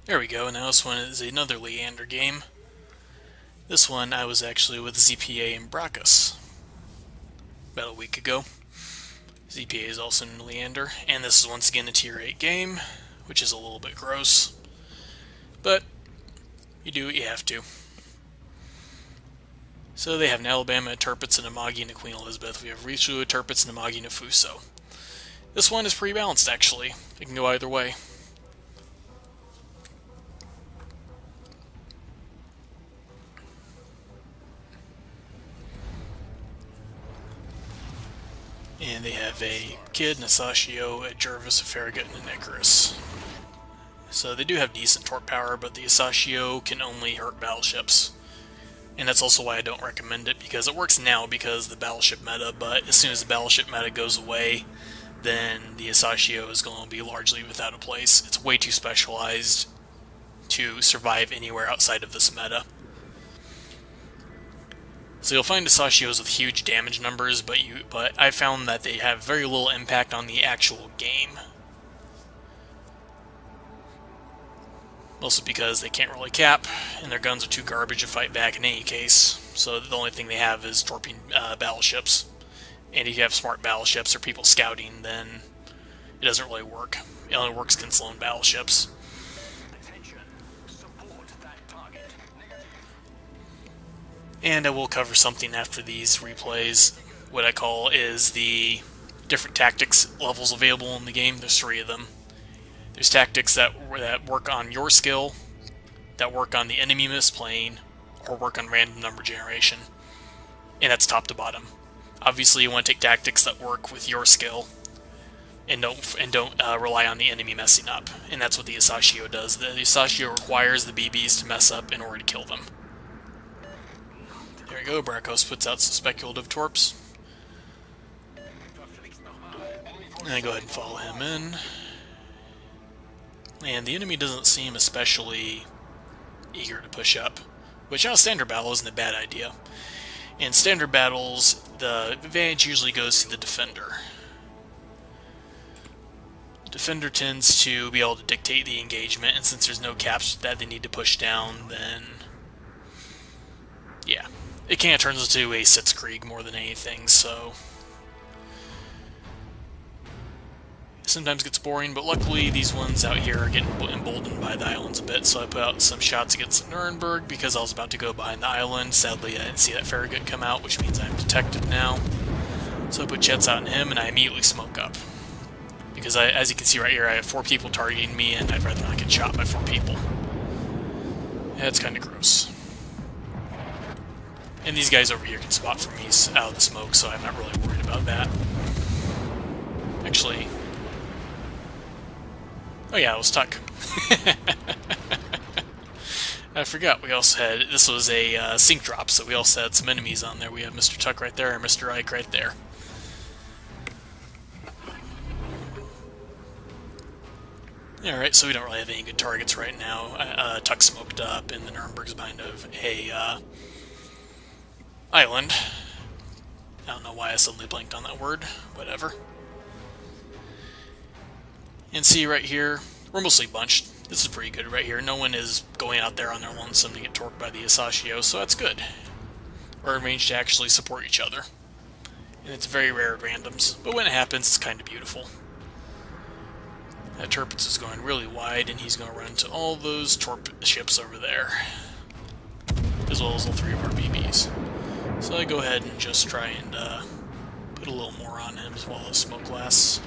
There we go, now this one is another Leander game. This one I was actually with ZPA and Brackus about a week ago. ZPA is also in Leander, and this is once again a tier 8 game, which is a little bit gross. But you do what you have to. So they have an Alabama, a Tirpitz, and a Magi, and a Queen Elizabeth. We have Richu, a Tirpitz, and a Magi, and a Fuso. This one is pretty balanced, actually. It can go either way. And they have a Kid, an Asashio, a Jervis, a Farragut, and an Icarus. So they do have decent torp power, but the Asashio can only hurt battleships. And that's also why I don't recommend it, because it works now because of the battleship meta, but as soon as the battleship meta goes away, then the Asashio is going to be largely without a place. It's way too specialized to survive anywhere outside of this meta. So you'll find Asashios with huge damage numbers, but I found that they have very little impact on the actual game. Mostly because they can't really cap, and their guns are too garbage to fight back in any case. So the only thing they have is torping battleships. And if you have smart battleships or people scouting, then it doesn't really work. It only works against lone battleships. And I will cover something after these replays. What I call is the different tactics levels available in the game. There's 3 of them. There's tactics that work on your skill, that work on the enemy misplaying, or work on random number generation. And that's top to bottom. Obviously, you want to take tactics that work with your skill, and don't rely on the enemy messing up. And that's what the Asashio does. The Asashio requires the BBs to mess up in order to kill them. There we go, Brackus puts out some speculative torps. And I go ahead and follow him in. And the enemy doesn't seem especially eager to push up, which on a standard battle isn't a bad idea. In standard battles, the advantage usually goes to the defender. The defender tends to be able to dictate the engagement, and since there's no caps that they need to push down, then yeah. It kind of turns into a Sitzkrieg more than anything, so it sometimes gets boring, but luckily these ones out here are getting emboldened by the islands a bit, so I put out some shots against Nuremberg because I was about to go behind the island. Sadly, I didn't see that Farragut come out, which means I'm detected now. So I put jets out on him, and I immediately smoke up. Because as you can see right here, I have 4 people targeting me, and I'd rather not get shot by 4 people. Yeah, it's kind of gross. And these guys over here can spot for me out of the smoke, so I'm not really worried about that. Actually, oh yeah, it was Tuck. I forgot we also had, this was a sync drop, so we also had some enemies on there. We have Mr. Tuck right there and Mr. Ike right there. Alright, so we don't really have any good targets right now. Tuck smoked up, and the Nuremberg's behind a island. I don't know why I suddenly blanked on that word. Whatever. And see right here, we're mostly bunched. This is pretty good right here. No one is going out there on their lonesome to get torqued by the Asashio, so that's good. We're arranged to actually support each other. And it's very rare at randoms, but when it happens, it's kind of beautiful. That Tirpitz is going really wide, and he's going to run into all those torp ships over there, as well as all 3 of our BBs. So I go ahead and just try and put a little more on him, as well as smoke glass.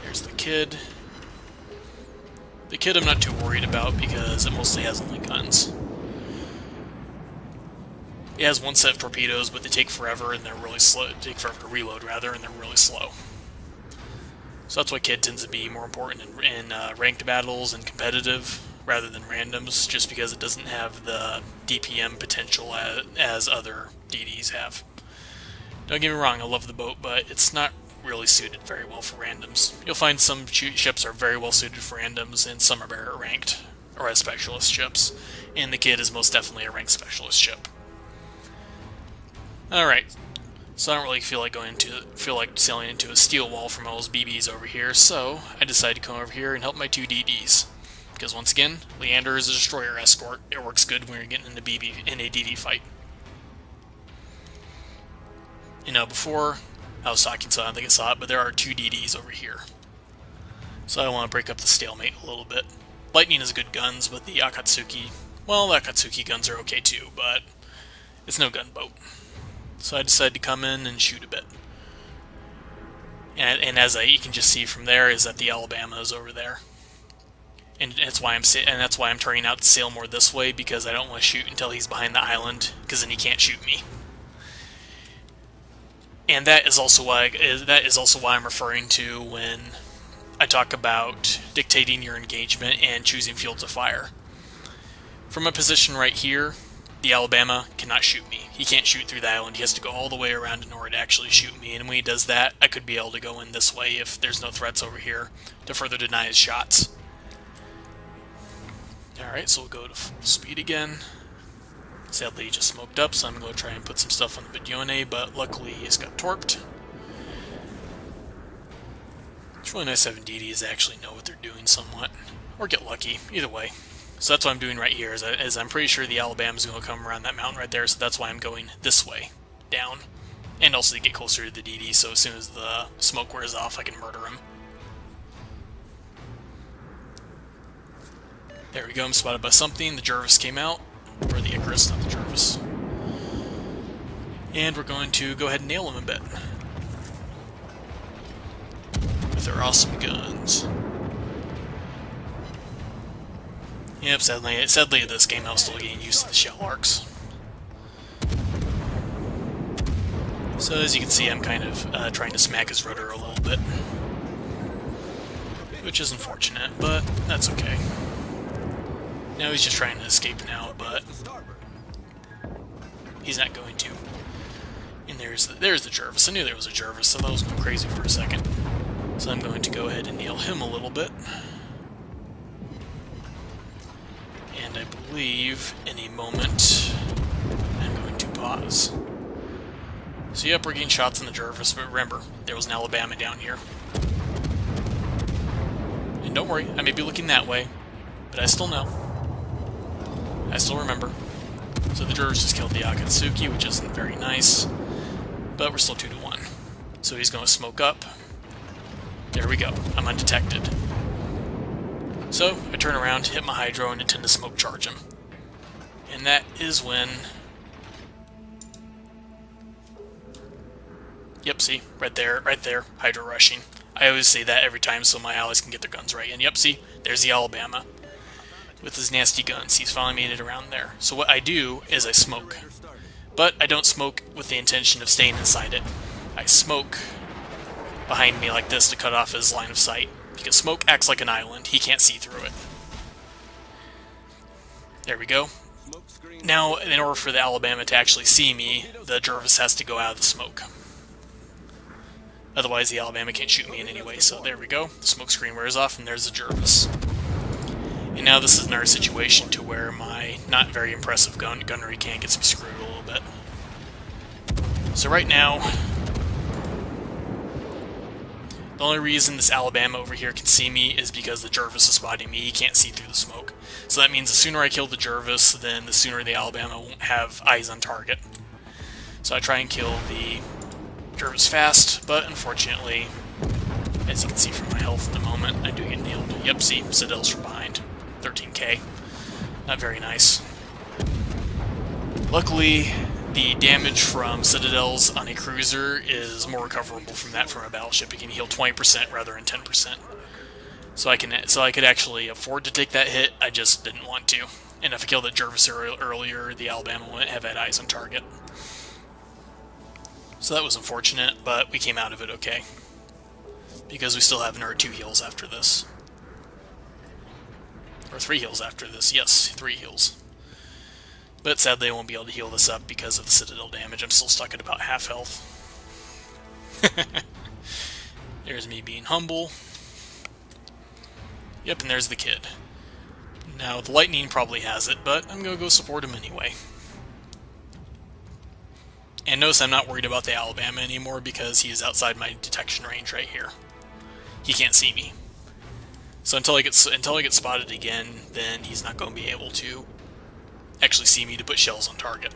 There's the Kid. The Kid I'm not too worried about because it mostly has only guns. It has 1 set of torpedoes, but they take forever, and they're really slow. Take forever to reload, rather, and they're really slow. So that's why Kid tends to be more important in ranked battles and competitive, rather than randoms, just because it doesn't have the DPM potential as other DDs have. Don't get me wrong, I love the boat, but it's not really suited very well for randoms. You'll find some ships are very well suited for randoms, and some are better ranked, or as specialist ships. And the Kid is most definitely a ranked specialist ship. Alright, so I don't really feel like sailing into a steel wall from all those BBs over here, so I decided to come over here and help my 2 DDs. Because once again, Leander is a destroyer escort. It works good when you're getting into in a DD fight. You know, before I was talking, so I don't think I saw it, but there are 2 DDs over here. So I want to break up the stalemate a little bit. Lightning is good guns, but the Akatsuki, well, the Akatsuki guns are okay too, but it's no gunboat. So I decided to come in and shoot a bit. And as you can just see from there, is that the Alabama is over there. And that's why I'm turning out to sail more this way, because I don't want to shoot until he's behind the island, because then he can't shoot me. And that is also why I'm referring to when I talk about dictating your engagement and choosing fields of fire. From a position right here, the Alabama cannot shoot me. He can't shoot through the island. He has to go all the way around in order to actually shoot me. And when he does that, I could be able to go in this way if there's no threats over here to further deny his shots. Alright, so we'll go to full speed again. Sadly, he just smoked up, so I'm going to try and put some stuff on the Bidione, but luckily he's got torped. It's really nice having DDs actually know what they're doing somewhat, or get lucky, either way. So that's what I'm doing right here, is I'm pretty sure the Alabama's going to come around that mountain right there, so that's why I'm going this way, down. And also to get closer to the DD, so as soon as the smoke wears off, I can murder him. There we go, I'm spotted by something. The Jervis came out, or the Icarus, not the Jervis. And we're going to go ahead and nail him a bit with our awesome guns. Yep, sadly this game I was still getting used to the shell arcs. So as you can see, I'm kind of trying to smack his rudder a little bit, which is unfortunate, but that's okay. Now he's just trying to escape now, but he's not going to. And there's the Jervis. I knew there was a Jervis, so that was going crazy for a second. So I'm going to go ahead and nail him a little bit. And I believe in a moment I'm going to pause. So yep, we're getting shots on the Jervis, but remember, there was an Alabama down here. And don't worry, I may be looking that way, but I still know. I still remember. So the Jervis just killed the Akatsuki, which isn't very nice, but we're still 2-1. So he's going to smoke up. There we go. I'm undetected. So I turn around, hit my Hydro, and intend to smoke charge him. And that is when... Yep, see? Right there, Hydro rushing. I always say that every time so my allies can get their guns right. And yep, see? There's the Alabama with his nasty guns. He's finally made it around there. So what I do is I smoke. But I don't smoke with the intention of staying inside it. I smoke behind me like this to cut off his line of sight. Because smoke acts like an island. He can't see through it. There we go. Now, in order for the Alabama to actually see me, the Jervis has to go out of the smoke. Otherwise, the Alabama can't shoot me in any way. So there we go. The smoke screen wears off, and there's the Jervis. And now this is another situation to where my not very impressive gunnery can get me screwed a little bit. So right now, the only reason this Alabama over here can see me is because the Jervis is spotting me. He can't see through the smoke. So that means the sooner I kill the Jervis, then the sooner the Alabama won't have eyes on target. So I try and kill the Jervis fast, but unfortunately, as you can see from my health at the moment, I do get nailed. Yep, see, Citadel's from behind. 13k. Not very nice. Luckily, the damage from Citadels on a cruiser is more recoverable from that from a battleship. It can heal 20% rather than 10%. So I could actually afford to take that hit, I just didn't want to. And if I killed the Jervis earlier, the Alabama wouldn't have had eyes on target. So that was unfortunate, but we came out of it okay. Because we still have another 2 heals after this. Or 3 heals after this, yes, 3 heals. But sadly I won't be able to heal this up because of the Citadel damage. I'm still stuck at about half health. There's me being humble. Yep, and there's the kid. Now, the Lightning probably has it, but I'm going to go support him anyway. And notice I'm not worried about the Alabama anymore because he is outside my detection range right here. He can't see me. So until I get spotted again, then he's not going to be able to actually see me to put shells on target.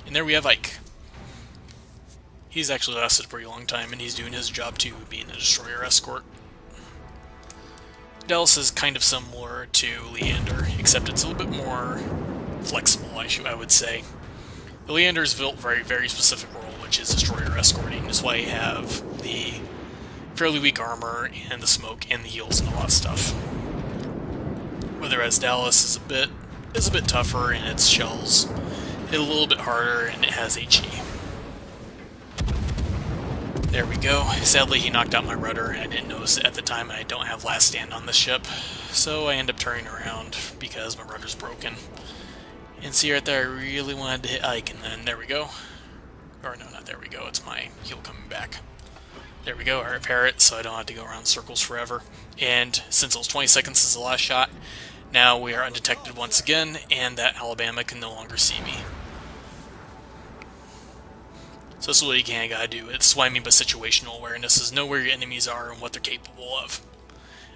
And there we have Ike. He's actually lasted a pretty long time, and he's doing his job too, being a destroyer escort. Dallas is kind of similar to Leander, except it's a little bit more flexible, I would say. The Leander is built for a very specific role, which is destroyer escorting. That's why you have the fairly weak armor and the smoke and the heals and all that stuff. Whereas Dallas is a bit tougher, and its shells hit a little bit harder, and it has HE. There we go. Sadly, he knocked out my rudder, and I didn't notice it at the time, and I don't have last stand on the ship, so I end up turning around because my rudder's broken. And see right there, I really wanted to hit Ike, and then there we go. Or no, not there we go, it's my heal coming back. There we go, I repair it, so I don't have to go around in circles forever. And since it was 20 seconds since the last shot, now we are undetected once again, and that Alabama can no longer see me. So this is what you kind of gotta do. It's what I mean by situational awareness, is know where your enemies are and what they're capable of.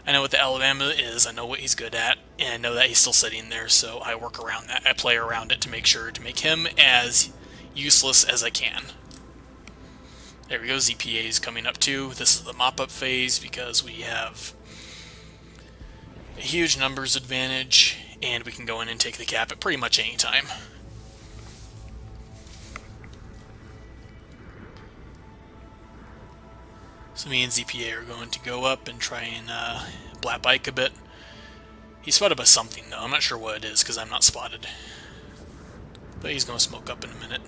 I know what the Alabama is, I know what he's good at, and I know that he's still sitting there, so I work around that. I play around it to make sure to make him as useless as I can. There we go, ZPA is coming up too. This is the mop-up phase because we have a huge numbers advantage, and we can go in and take the cap at pretty much any time. So me and ZPA are going to go up and try and blap Ike a bit. He's spotted by something though, I'm not sure what it is because I'm not spotted. But he's going to smoke up in a minute.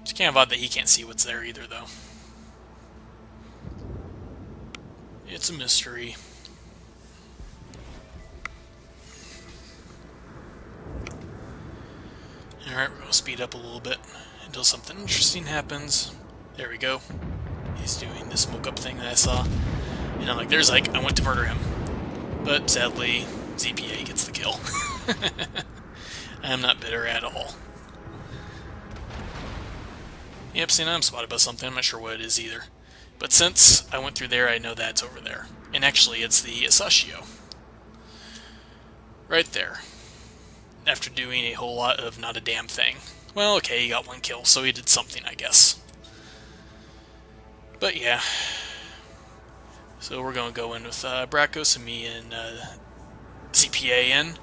It's kind of odd that he can't see what's there either though. It's a mystery. Alright, we're going to speed up a little bit until something interesting happens. There we go. He's doing the smoke up thing that I saw. And I'm like, there's Ike, I went to murder him. But sadly, ZPA gets the kill. I'm not bitter at all. Yep, see, now I'm spotted by something. I'm not sure what it is either. But since I went through there, I know that's over there. And actually, it's the Sashio. Right there. After doing a whole lot of not a damn thing. Well, okay, he got one kill, so he did something, I guess. But yeah. So we're going to go in with Bracos and me and ZPA in.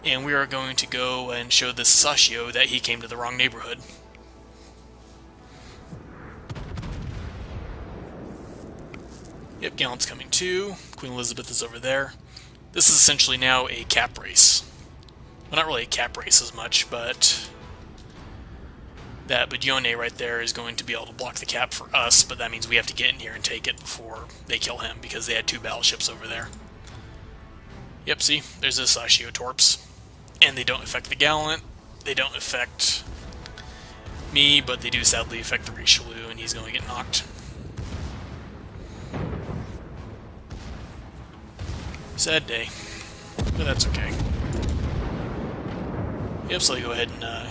And we are going to go and show this Sashio that he came to the wrong neighborhood. Yep, Gallant's coming too. Queen Elizabeth is over there. This is essentially now a cap race. Well, not really a cap race as much, but that Budione right there is going to be able to block the cap for us, but that means we have to get in here and take it before they kill him, because they had two battleships over there. Yep, see? There's this Sashio Torps. And they don't affect the Gallant, they don't affect me, but they do sadly affect the Richelieu, and he's going to get knocked. Sad day, but that's okay. Yep, so I go ahead and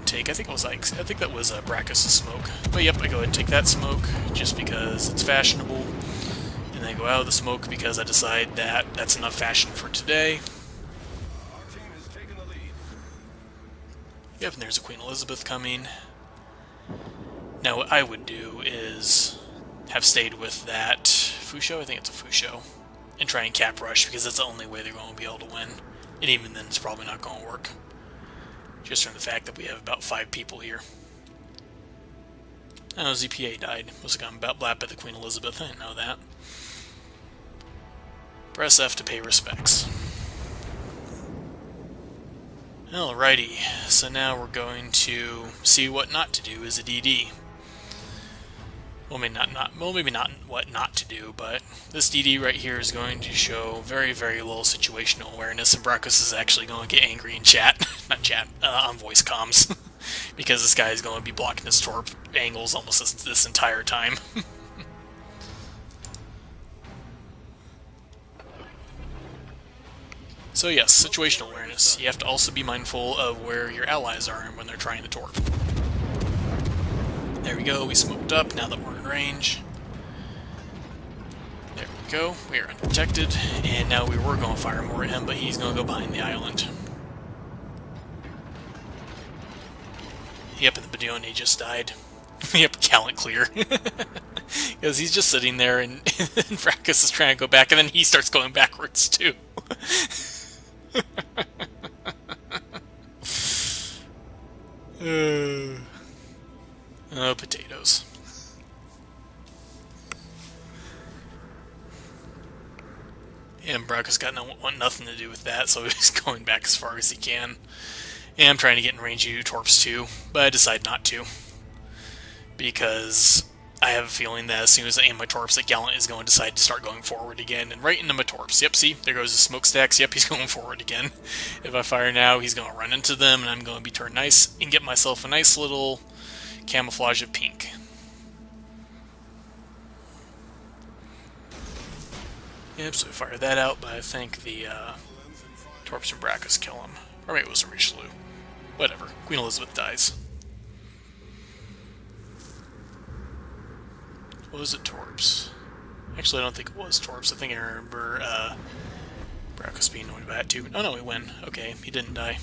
take. I think it was like that was Brackus' smoke. But yep, I go ahead and take that smoke just because it's fashionable, and then I go out of the smoke because I decide that that's enough fashion for today. Yep, and there's a Queen Elizabeth coming. Now, what I would do is have stayed with that Fusho. I think it's a Fusho. And try and cap rush, because that's the only way they're going to be able to win. And even then, it's probably not going to work. Just from the fact that we have about 5 people here. I know ZPA died. Was gone about blap at the Queen Elizabeth. I didn't know that. Press F to pay respects. Alrighty, so now we're going to see what not to do as a DD. Well, maybe not what not to do, but this DD right here is going to show very, very little situational awareness, and Brackus is actually going to get angry in chat, not chat, on voice comms, because this guy is going to be blocking his torp angles almost this entire time. So yes, situational awareness. You have to also be mindful of where your allies are when they're trying to torp. There we go, we smoked up now that we're in range. There we go. We are undetected, and now we were going to fire more at him, but he's going to go behind the island. Yep, and the Bedouin just died. Yep, gallant clear. Because he's just sitting there, and Fracas is trying to go back, and then he starts going backwards, too. Oh, potatoes. And Bracca's got nothing to do with that, so he's going back as far as he can. And I'm trying to get in range of Torps too, but I decide not to. Because I have a feeling that as soon as I aim my Torps, that Gallant is going to decide to start going forward again, and right into my Torps. Yep, see? There goes the smokestacks. Yep, he's going forward again. If I fire now, he's going to run into them, and I'm going to be turned nice and get myself a nice little camouflage of pink. Yep, so we fire that out, but I think the Torps and Braccas kill him. Or maybe it was a Richelieu. Whatever. Queen Elizabeth dies. Was it Torps? Actually, I don't think it was Torps. I think I remember Braccas being annoyed by that too. Oh no, he win. Okay, he didn't die.